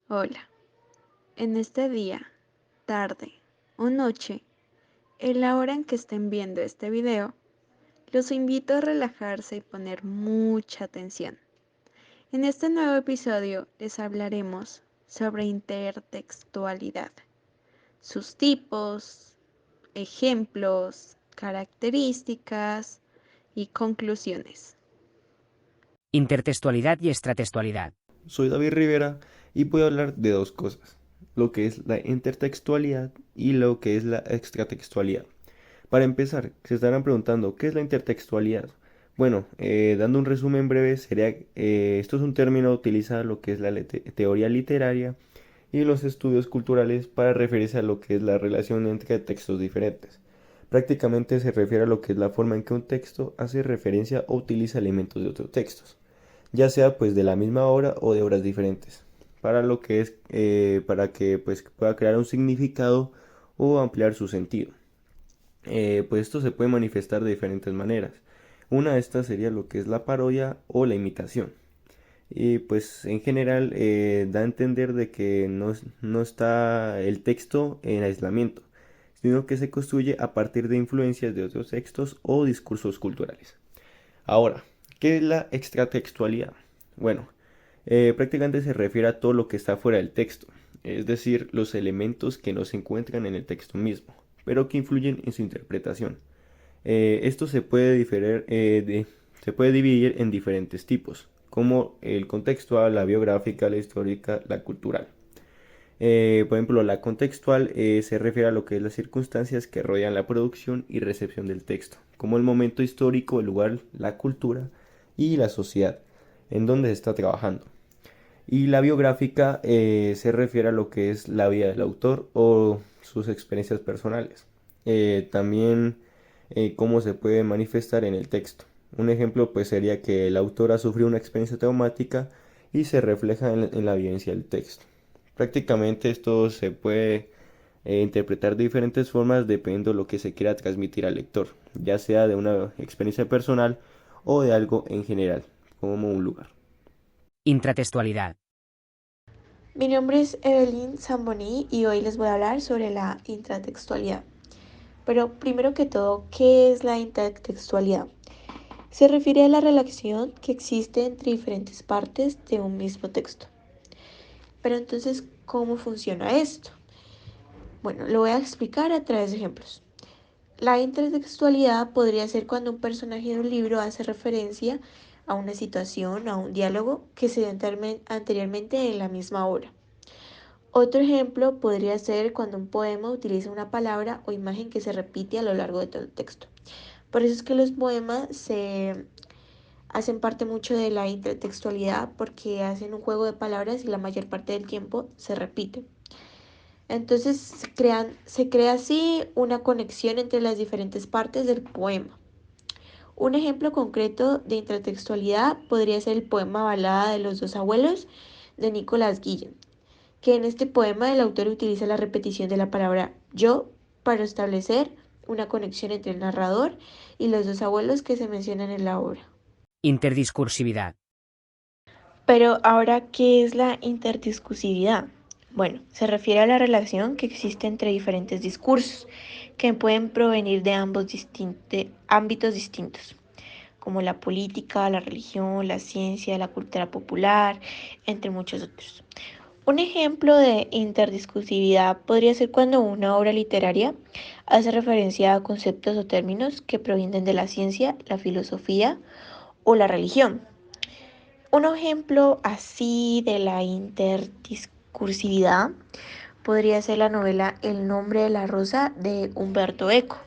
Hola, en este día, tarde o noche, en la hora en que estén viendo este video, los invito a relajarse y poner mucha atención. En este nuevo episodio les hablaremos sobre intertextualidad, sus tipos, ejemplos, características y conclusiones. Intertextualidad y extratextualidad. Soy David Rivera y voy a hablar de dos cosas, lo que es la intertextualidad y lo que es la extratextualidad. Para empezar, se estarán preguntando, ¿qué es la intertextualidad? Bueno, dando un resumen breve, sería, esto es un término utilizado en lo que es la teoría literaria y los estudios culturales para referirse a lo que es la relación entre textos diferentes. Prácticamente se refiere a lo que es la forma en que un texto hace referencia o utiliza elementos de otros textos, ya sea pues de la misma obra o de obras diferentes, para lo que es para que pues pueda crear un significado o ampliar su sentido. Pues esto se puede manifestar de diferentes maneras. Una de estas sería lo que es la parodia o la imitación. Y pues en general da a entender de que no está el texto en aislamiento, sino que se construye a partir de influencias de otros textos o discursos culturales. Ahora, ¿qué es la extratextualidad? Bueno, prácticamente se refiere a todo lo que está fuera del texto, es decir, los elementos que no se encuentran en el texto mismo, pero que influyen en su interpretación. Esto se puede dividir en diferentes tipos, como el contextual, la biográfica, la histórica, la cultural. Por ejemplo, la contextual se refiere a lo que es las circunstancias que rodean la producción y recepción del texto, como el momento histórico, el lugar, la cultura y la sociedad en donde se está trabajando. Y la biográfica se refiere a lo que es la vida del autor o sus experiencias personales. También cómo se puede manifestar en el texto. Un ejemplo pues sería que el autor ha sufrido una experiencia traumática y se refleja en la vivencia del texto. Prácticamente esto se puede interpretar de diferentes formas dependiendo de lo que se quiera transmitir al lector, ya sea de una experiencia personal o de algo en general, como un lugar. Intratextualidad. Mi nombre es Evelyn Zamboni y hoy les voy a hablar sobre la intratextualidad. Pero primero que todo, ¿qué es la intertextualidad? Se refiere a la relación que existe entre diferentes partes de un mismo texto. Pero entonces, ¿cómo funciona esto? Bueno, lo voy a explicar a través de ejemplos. La intertextualidad podría ser cuando un personaje de un libro hace referencia a una situación, a un diálogo que se dio anteriormente en la misma obra. Otro ejemplo podría ser cuando un poema utiliza una palabra o imagen que se repite a lo largo de todo el texto. Por eso es que los poemas se hacen parte mucho de la intertextualidad porque hacen un juego de palabras y la mayor parte del tiempo se repite. Entonces se crea así una conexión entre las diferentes partes del poema. Un ejemplo concreto de intertextualidad podría ser el poema Balada de los dos abuelos de Nicholas Guillen, que en este poema el autor utiliza la repetición de la palabra yo para establecer una conexión entre el narrador y los dos abuelos que se mencionan en la obra. Interdiscursividad. Pero ahora, ¿qué es la interdiscursividad? Bueno, se refiere a la relación que existe entre diferentes discursos que pueden provenir de ámbitos distintos, como la política, la religión, la ciencia, la cultura popular, entre muchos otros. Un ejemplo de interdiscursividad podría ser cuando una obra literaria hace referencia a conceptos o términos que provienen de la ciencia, la filosofía o la religión. Un ejemplo así de la interdiscursividad podría ser la novela El nombre de la rosa de Humberto Eco,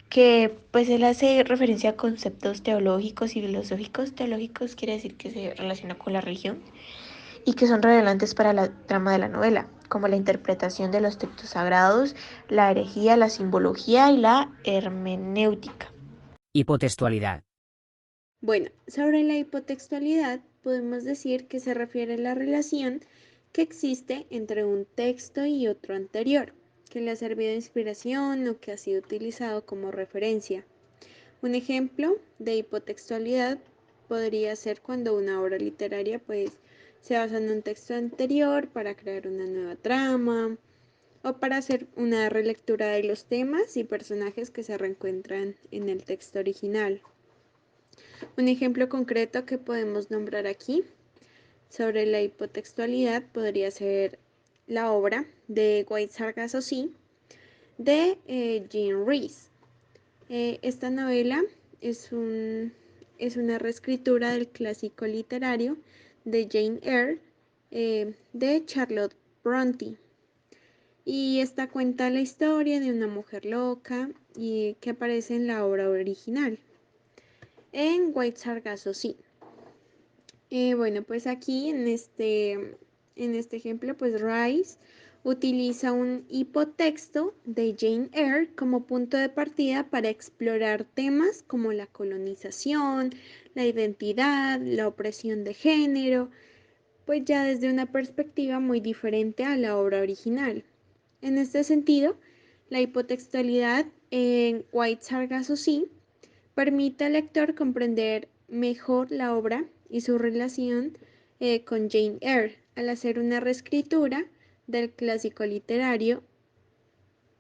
que pues él hace referencia a conceptos teológicos y filosóficos. Teológicos quiere decir que se relaciona con la religión y que son relevantes para la trama de la novela, como la interpretación de los textos sagrados, la herejía, la simbología y la hermenéutica. Hipotextualidad. Bueno, sobre la hipotextualidad podemos decir que se refiere a la relación que existe entre un texto y otro anterior, que le ha servido de inspiración o que ha sido utilizado como referencia. Un ejemplo de hipotextualidad podría ser cuando una obra literaria pues Se basa en un texto anterior para crear una nueva trama o para hacer una relectura de los temas y personajes que se reencuentran en el texto original. Un ejemplo concreto que podemos nombrar aquí sobre la hipotextualidad podría ser la obra de White Sargasso Sea de Jean Rhys. Esta novela es, es una reescritura del clásico literario de Jane Eyre de Charlotte Brontë. Y esta cuenta la historia de una mujer loca y que aparece en la obra original, en White Sargasso Sea. Bueno, pues aquí en este ejemplo, pues Rice utiliza un hipotexto de Jane Eyre como punto de partida para explorar temas como la colonización, la identidad, la opresión de género, pues ya desde una perspectiva muy diferente a la obra original. En este sentido, la hipotextualidad en White Sargasso Sea permite al lector comprender mejor la obra y su relación con Jane Eyre al hacer una reescritura del clásico literario,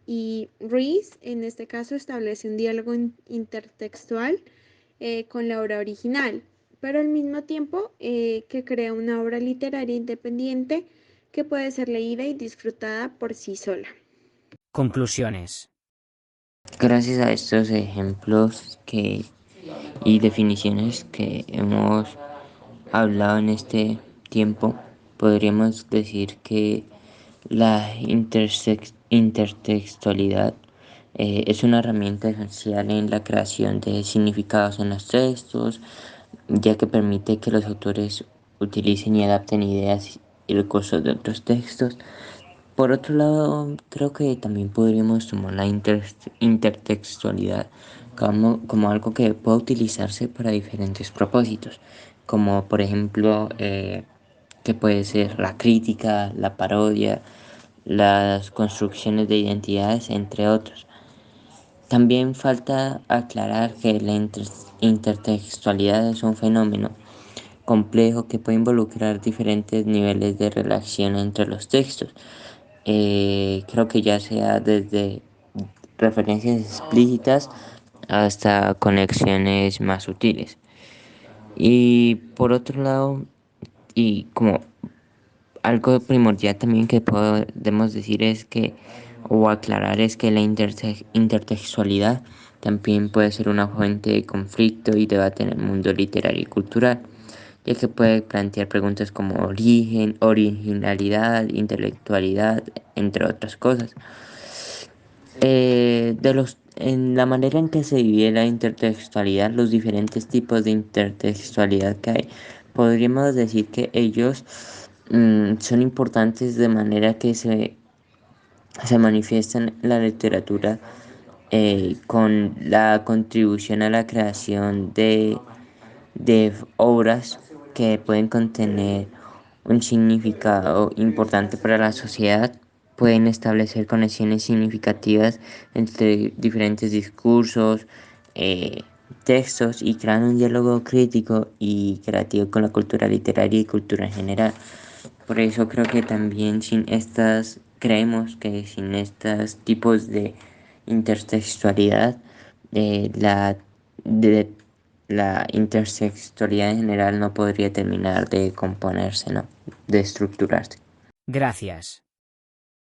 y Rhys en este caso establece un diálogo intertextual con la obra original, pero al mismo tiempo que crea una obra literaria independiente que puede ser leída y disfrutada por sí sola. Conclusiones. Gracias a estos ejemplos y definiciones que hemos hablado en este tiempo, podríamos decir que la intertextualidad es una herramienta esencial en la creación de significados en los textos, ya que permite que los autores utilicen y adapten ideas y recursos de otros textos. Por otro lado, creo que también podríamos tomar la intertextualidad como algo que puede utilizarse para diferentes propósitos, como por ejemplo que puede ser la crítica, la parodia, las construcciones de identidades, entre otros. También falta aclarar que la intertextualidad es un fenómeno complejo que puede involucrar diferentes niveles de relación entre los textos. Creo que ya sea desde referencias explícitas hasta conexiones más sutiles. Y por otro lado, y como algo primordial también que podemos decir es que, o aclarar es que la intertextualidad también puede ser una fuente de conflicto y debate en el mundo literario y cultural, ya que puede plantear preguntas como origen, originalidad, intelectualidad, entre otras cosas. En la manera en que se divide la intertextualidad, los diferentes tipos de intertextualidad que hay, podríamos decir que ellos son importantes de manera que se manifiestan en la literatura con la contribución a la creación de obras que pueden contener un significado importante para la sociedad, pueden establecer conexiones significativas entre diferentes discursos, textos y crear un diálogo crítico y creativo con la cultura literaria y cultura en general. Por eso creo que también creemos que sin estos tipos de intertextualidad, eh, la, de, la intertextualidad en general no podría terminar de componerse, ¿no? De estructurarse. Gracias.